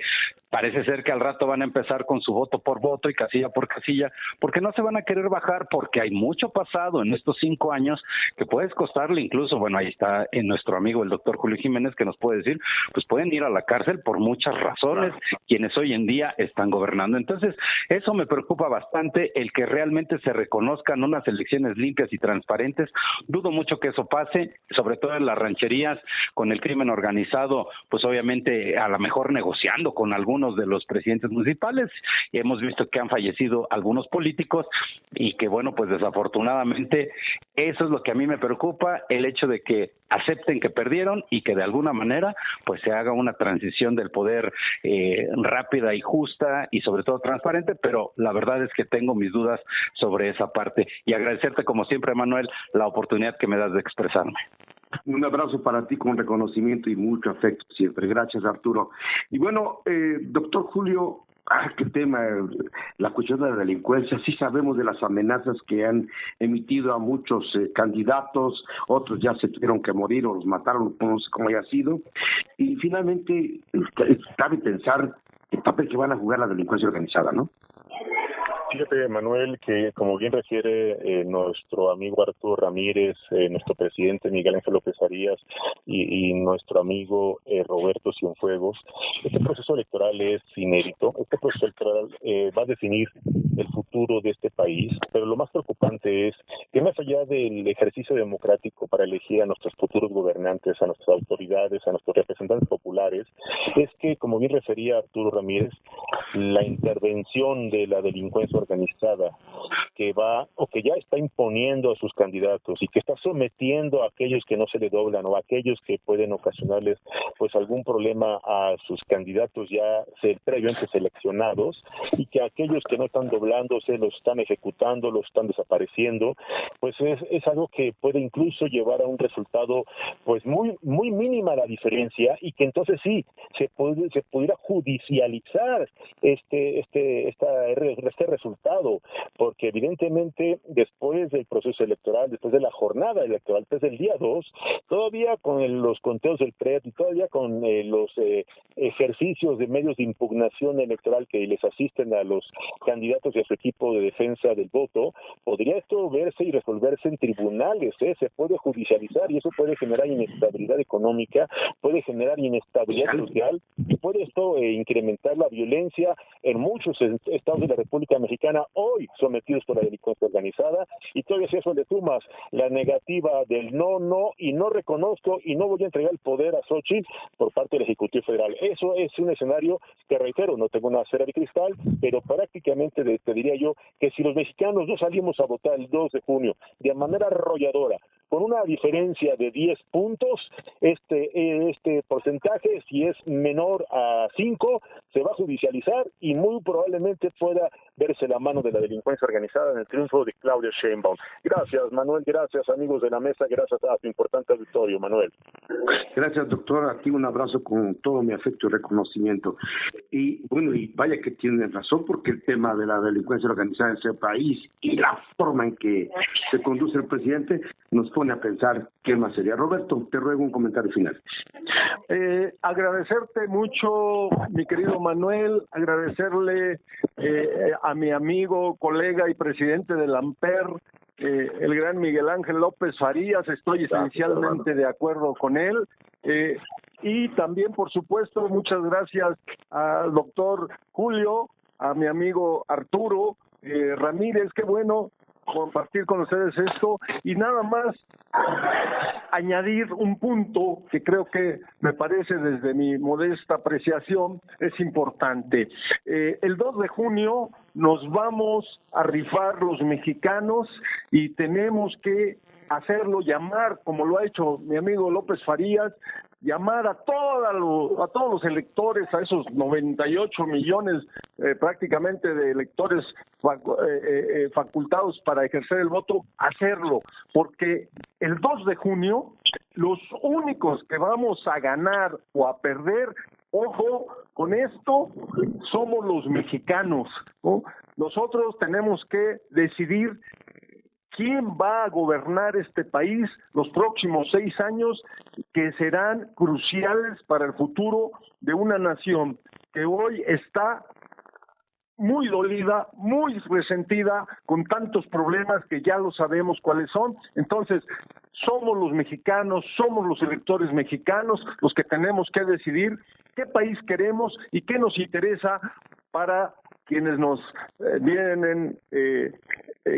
parece ser que al rato van a empezar con su voto por voto y casilla por casilla, porque no se van a querer bajar, porque hay mucho pasado en estos 5 años que puedes costarle incluso, bueno, ahí está nuestro amigo el doctor Julio Jiménez que nos puede decir, pues pueden ir a la cárcel por muchas razones quienes hoy en día están gobernando. Entonces, eso me preocupa bastante, el que realmente se reconozcan unas elecciones limpias y transparentes. Dudo mucho que eso pase, sobre todo en las rancherías, con el crimen organizado, pues obviamente a lo mejor negociando con algunos de los presidentes municipales, y hemos visto que han fallecido algunos políticos y que bueno, pues desafortunadamente eso es lo que a mí me preocupa, el hecho de que acepten que perdieron y que de alguna manera pues se haga una transición del poder rápida y justa y sobre todo transparente, pero la verdad es que tengo mis dudas sobre esa parte y agradecerte como siempre, Manuel, la oportunidad que me das de expresarme. Un abrazo para ti con reconocimiento y mucho afecto siempre. Gracias, Arturo. Y bueno, doctor Julio, qué tema, la cuestión de la delincuencia. Sí sabemos de las amenazas que han emitido a muchos candidatos, otros ya se tuvieron que morir o los mataron, no sé cómo haya sido. Y finalmente, cabe pensar el papel que van a jugar la delincuencia organizada, ¿no? Fíjate, Manuel, que como bien refiere nuestro amigo Arturo Ramírez, nuestro presidente Miguel Ángel López Farías y nuestro amigo Roberto Cienfuegos, este proceso electoral es inédito. Este proceso electoral va a definir el futuro de este país, pero lo más preocupante es que más allá del ejercicio democrático para elegir a nuestros futuros gobernantes, a nuestras autoridades, a nuestros representantes populares, es que, como bien refería Arturo Ramírez, la intervención de la delincuencia organizada que va o que ya está imponiendo a sus candidatos y que está sometiendo a aquellos que no se le doblan o a aquellos que pueden ocasionarles pues algún problema a sus candidatos ya previamente seleccionados y que aquellos que no están doblándose los están ejecutando, los están desapareciendo, pues es algo que puede incluso llevar a un resultado pues muy mínima la diferencia y que entonces sí se pudiera judicializar este resultado, porque evidentemente después del proceso electoral, después de la jornada electoral, después del día 2, todavía con los conteos del PREP y todavía con los ejercicios de medios de impugnación electoral que les asisten a los candidatos y a su equipo de defensa del voto, podría esto verse y resolverse en tribunales, se puede judicializar y eso puede generar inestabilidad económica, puede generar inestabilidad social y puede esto incrementar la violencia en muchos estados de la República Mexicana hoy sometidos por la delincuencia organizada, y todavía si eso le sumas la negativa del no y no reconozco y no voy a entregar el poder a Xóchitl por parte del Ejecutivo Federal. Eso es un escenario que, reitero, no tengo una esfera de cristal, pero prácticamente te diría yo que si los mexicanos no salimos a votar el 2 de junio de manera arrolladora, con una diferencia de 10 puntos, este porcentaje, si es menor a 5, se va a judicializar y muy probablemente pueda verse la mano de la delincuencia organizada en el triunfo de Claudia Sheinbaum. Gracias, Manuel, gracias, amigos de la mesa, gracias a tu importante auditorio, Manuel. Gracias, doctor, a ti un abrazo con todo mi afecto y reconocimiento. Y bueno, y vaya que tienen razón, porque el tema de la delincuencia organizada en ese país y la forma en que se conduce el presidente nos pone a pensar qué más sería. Roberto, te ruego un comentario final. Agradecerte mucho, mi querido Manuel, agradecerle a mi amigo, colega y presidente del AMPER, el gran Miguel Ángel López Farías. Estoy esencialmente de acuerdo con él. Y también, por supuesto, muchas gracias al doctor Julio, a mi amigo Arturo Ramírez. Qué bueno compartir con ustedes esto y nada más añadir un punto que creo que me parece desde mi modesta apreciación es importante. El 2 de junio nos vamos a rifar los mexicanos y tenemos que hacerlo, llamar, como lo ha hecho mi amigo López Farías, llamar a todos los electores, a esos 98 millones prácticamente de electores facultados para ejercer el voto, hacerlo, porque el 2 de junio los únicos que vamos a ganar o a perder, ojo con esto, somos los mexicanos, ¿no? Nosotros tenemos que decidir quién va a gobernar este país los próximos 6 años, que serán cruciales para el futuro de una nación que hoy está muy dolida, muy resentida, con tantos problemas que ya lo sabemos cuáles son. Entonces, somos los mexicanos, somos los electores mexicanos los que tenemos que decidir qué país queremos y qué nos interesa para quienes nos vienen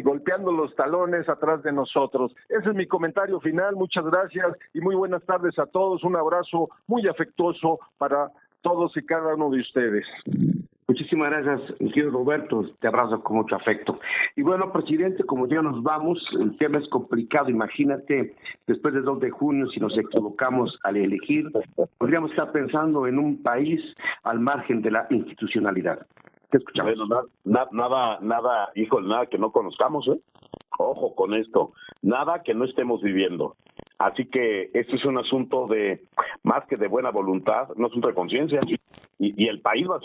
golpeando los talones atrás de nosotros. Ese es mi comentario final. Muchas gracias y muy buenas tardes a todos. Un abrazo muy afectuoso para todos y cada uno de ustedes. Muchísimas gracias, mi querido Roberto, te abrazo con mucho afecto. Y bueno, presidente, como ya nos vamos, el tema es complicado. Imagínate, después del 2 de junio, si nos equivocamos al elegir, podríamos estar pensando en un país al margen de la institucionalidad. Te escuchamos. Bueno, nada, híjole, nada que no conozcamos, ¿eh? Ojo con esto, nada que no estemos viviendo. Así que esto es un asunto de, más que de buena voluntad, un asunto de conciencia. Y el país va a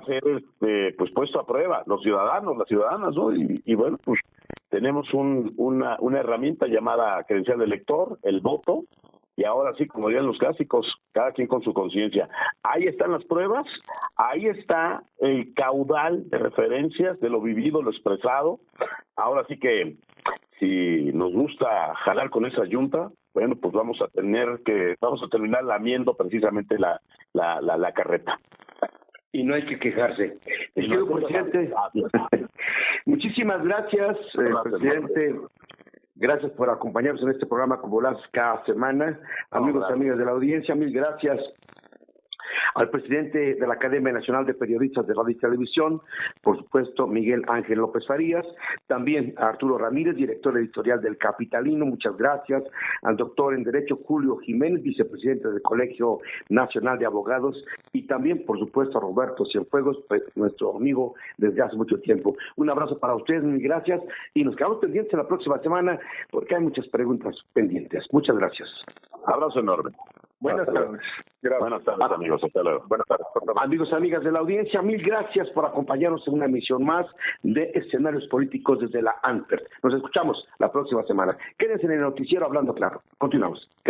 ser pues puesto a prueba, los ciudadanos, las ciudadanas, ¿no? Y bueno, pues tenemos una herramienta llamada credencial de elector, el voto, y ahora sí, como dirían los clásicos, cada quien con su conciencia. Ahí están las pruebas, ahí está el caudal de referencias de lo vivido, lo expresado. Ahora sí que si nos gusta jalar con esa yunta, bueno, pues vamos a terminar lamiendo precisamente la carreta. Y no hay que quejarse. Señor presidente, muchísimas gracias, presidente. Gracias por acompañarnos en este programa como lo haces cada semana. Amigos y amigas de la audiencia, mil gracias. Al presidente de la Academia Nacional de Periodistas de Radio y Televisión, por supuesto, Miguel Ángel López Farías, también a Arturo Ramírez, director editorial del Capitalino, muchas gracias, al doctor en Derecho Julio Jiménez, vicepresidente del Colegio Nacional de Abogados, y también, por supuesto, a Roberto Cienfuegos, pues, nuestro amigo desde hace mucho tiempo. Un abrazo para ustedes, mil gracias, y nos quedamos pendientes la próxima semana, porque hay muchas preguntas pendientes. Muchas gracias. Abrazo enorme. Buenas tardes. Gracias. Buenas tardes, amigos. Hasta luego. Buenas tardes. Amigos y amigas de la audiencia, mil gracias por acompañarnos en una emisión más de Escenarios Políticos desde la ANPER. Nos escuchamos la próxima semana. Quédense en el noticiero Hablando Claro. Continuamos. Gracias.